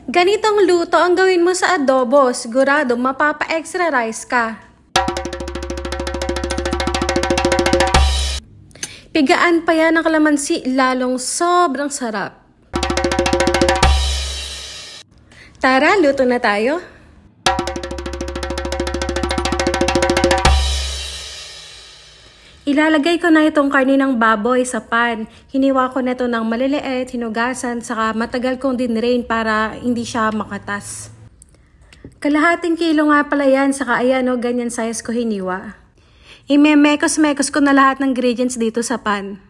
Ganitong luto ang gawin mo sa adobo, sigurado mapapa-extra rice ka. Pigaan pa yan ng kalamansi, lalong sobrang sarap. Tara, luto na tayo. Ilalagay ko na itong karne ng baboy sa pan. Hiniwa ko na ito ng maliliit, hinugasan, saka matagal kong dinrain para hindi siya makatas. Kalahating kilo nga pala yan, saka ayan o, ganyan size ko hiniwa. Imemekos-mekos ko na lahat ng ingredients dito sa pan.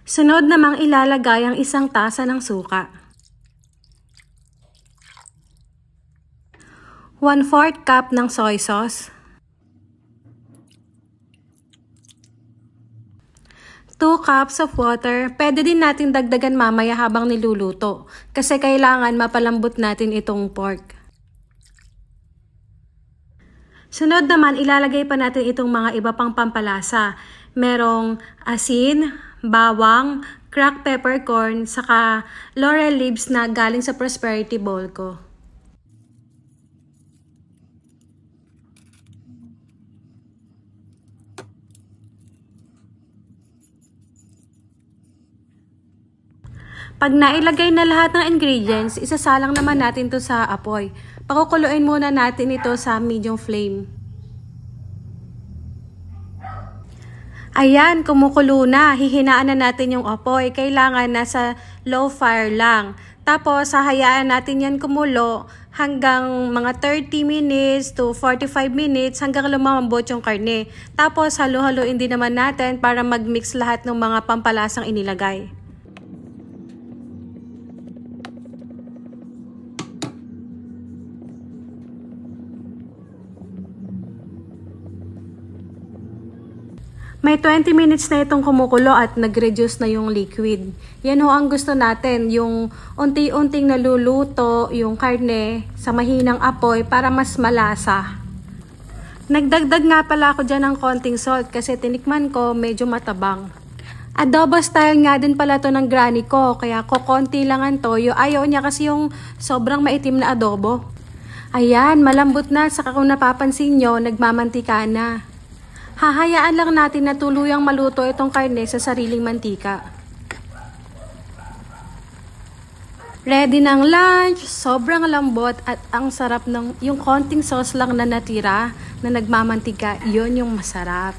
Sunod namang ilalagay ang 1 tasa ng suka. 1/4 cup ng soy sauce. 2 cups of water. Pwede din natin dagdagan mamaya habang niluluto kasi kailangan mapalambot natin itong pork. Sunod naman, ilalagay pa natin itong mga iba pang pampalasa. Merong asin, bawang, cracked peppercorn, saka laurel leaves na galing sa prosperity bowl ko. Pag nailagay na lahat ng ingredients, isasalang naman natin to sa apoy. Pakukuluin muna natin ito sa medium flame. Ayan, kumukulo na. Hihinaan na natin yung apoy. Kailangan nasa low fire lang. Tapos, hahayaan natin yan kumulo hanggang mga 30 minutes to 45 minutes hanggang lumambot yung karne. Tapos, halo-haloin din naman natin para mag-mix lahat ng mga pampalasang inilagay. May 20 minutes na itong kumukulo at nag-reduce na yung liquid. Yan ho ang gusto natin, yung unti-unting naluluto yung karne sa mahinang apoy para mas malasa. Nagdagdag nga pala ako dyan ng konting salt kasi tinikman ko medyo matabang. Adobo style nga din pala to ng granny ko, kaya kokonti lang ang toyo. Ayaw niya kasi yung sobrang maitim na adobo. Ayan, malambot na, saka kung napapansin nyo, nagmamantika na. Hahayaan lang natin na tuluyang maluto itong karne sa sariling mantika. Ready ng lunch, sobrang lambot at ang sarap ng yung konting sauce lang na natira na nagmamantika, yun yung masarap.